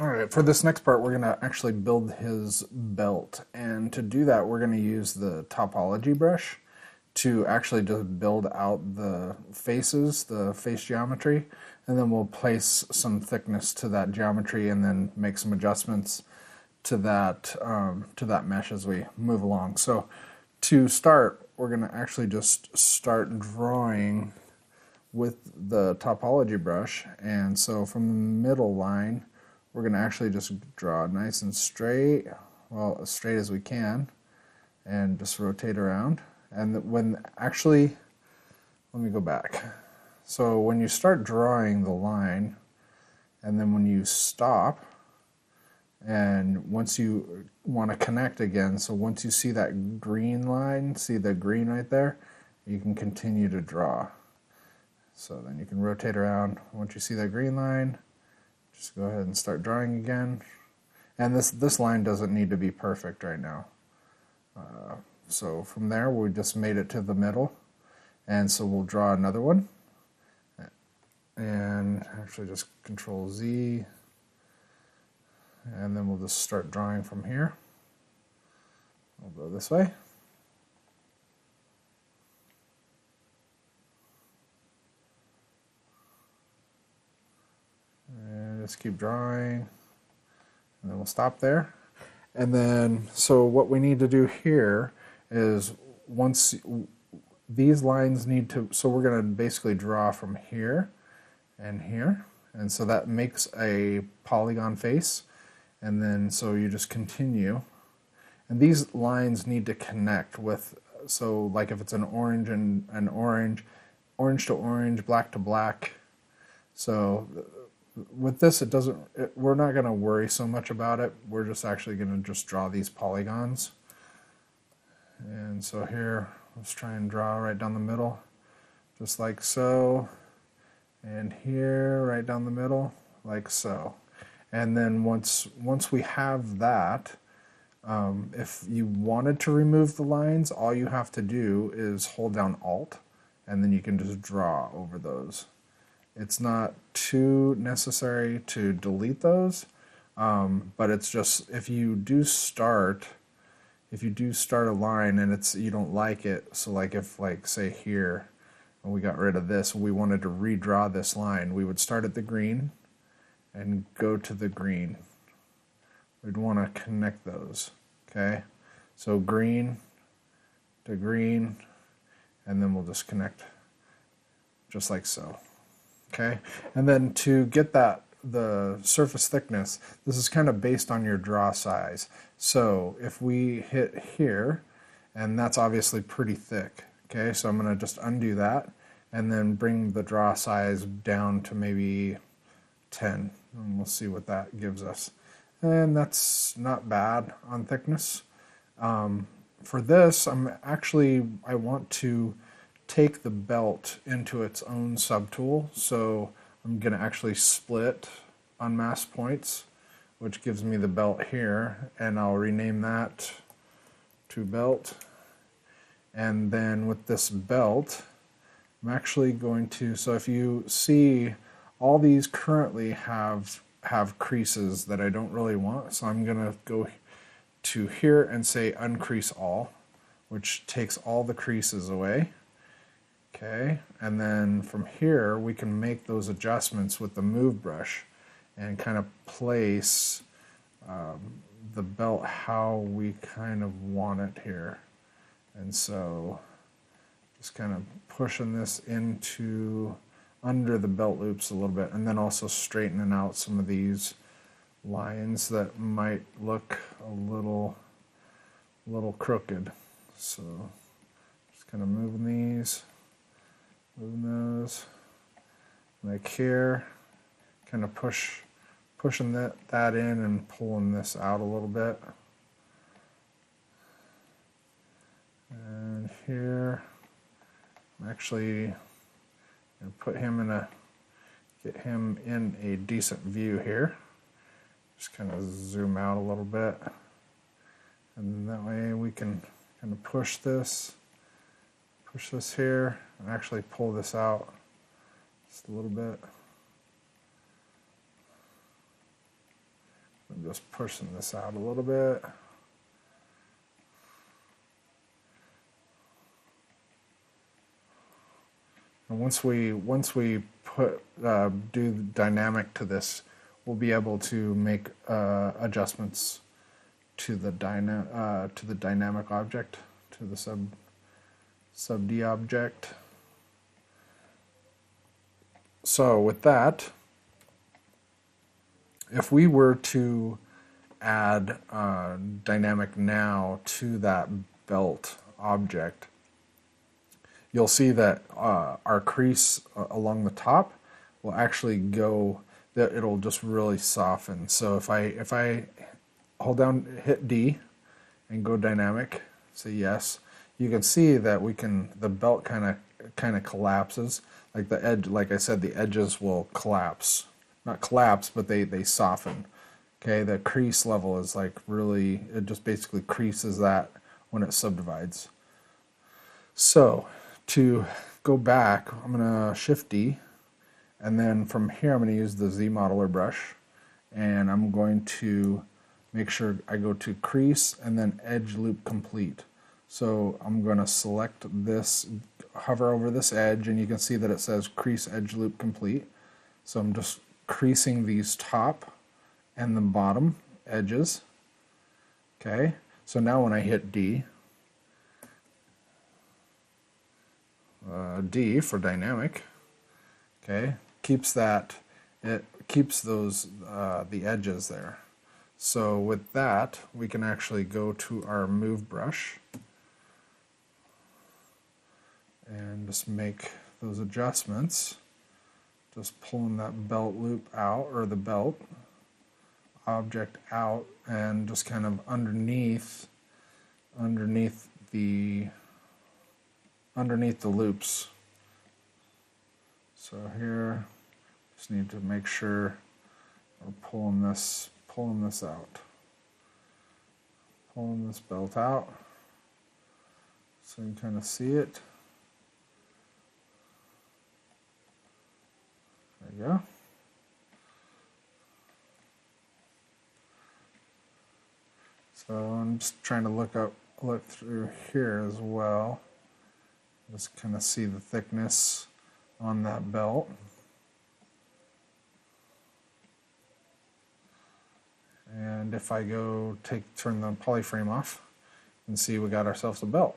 Alright, for this next part we're going to actually build his belt, and to do that we're going to use the topology brush to actually just build out the faces, the face geometry, and then we'll place some thickness to that geometry and then make some adjustments to that mesh as we move along. So to start, we're going to actually just start drawing with the topology brush, and so from the middle line we're going to actually just draw nice and straight, well, as straight as we can, and just rotate around. And when actually, let me go back. So when you start drawing the line, and then when you stop, and once you want to connect again, so once you see that green line, see the green right there, you can continue to draw. So then you can rotate around. Once you see that green line, just go ahead and start drawing again. And this line doesn't need to be perfect right now. So from there, we just made it to the middle. And so we'll draw another one. And actually just Control Z. And then we'll just start drawing from here. We'll go this way. And just keep drawing. And then we'll stop there. And then, so what we need to do here is once these lines need to, so we're going to basically draw from here and here. And so that makes a polygon face. And then, so you just continue. And these lines need to connect with, so like if it's an orange and an orange, orange to orange, black to black. So with this, we're not going to worry so much about it. We're just actually going to just draw these polygons. And so here, let's try and draw right down the middle, just like so. And here, right down the middle, like so. And then once we have that, if you wanted to remove the lines, all you have to do is hold down Alt, and then you can just draw over those. It's not too necessary to delete those, but it's just if you do start a line and you don't like it, so like if say here, and we got rid of this, we wanted to redraw this line, we would start at the green and go to the green. We'd want to connect those, okay? So green to green, and then we'll just connect just like so. Okay, and then to get the surface thickness, this is kind of based on your draw size. So if we hit here, and that's obviously pretty thick, okay, so I'm going to just undo that and then bring the draw size down to maybe 10, and we'll see what that gives us. And that's not bad on thickness. For this, I want to take the belt into its own subtool, so I'm going to actually split unmasked points, which gives me the belt here, and I'll rename that to belt. And then with this belt, I'm actually going to, so if you see, all these currently have creases that I don't really want, so I'm going to go to here and say uncrease all, which takes all the creases away. Okay, and then from here we can make those adjustments with the move brush and kind of place the belt how we kind of want it here. And so just kind of pushing this into under the belt loops a little bit, and then also straightening out some of these lines that might look a little crooked. So just kind of moving these. Moving those like here, kind of pushing that in and pulling this out a little bit. And here, I'm actually going to get him in a decent view here. Just kind of zoom out a little bit, and that way we can kind of push this here and actually pull this out just a little bit. I'm just pushing this out a little bit. And once we put do dynamic to this, we'll be able to make adjustments to the dynamic object, to the sub D object. So with that, if we were to add dynamic now to that belt object, you'll see that our crease along the top will actually go, that it'll just really soften. So if I hold down, hit D and go dynamic, say yes, you can see that the belt kind of collapses. Like the edge, like I said, the edges will collapse. Not collapse, but they soften. Okay, the crease level is like really, it just basically creases that when it subdivides. So to go back, I'm going to Shift D, and then from here I'm going to use the Z Modeler brush, and I'm going to make sure I go to crease and then edge loop complete. So I'm going to select this, hover over this edge, and you can see that it says crease edge loop complete. So I'm just creasing these top and the bottom edges. Okay, so now when I hit D, D for dynamic, okay, keeps that, it keeps those the edges there. So with that, we can actually go to our move brush and just make those adjustments, just pulling that belt loop out, or the belt object out, and just kind of underneath the loops. So here, just need to make sure we're pulling this out, pulling this belt out, so you can kind of see it. There you go. So I'm just trying to look through here as well. Just kind of see the thickness on that belt. And if I go turn the polyframe off, you can see we got ourselves a belt.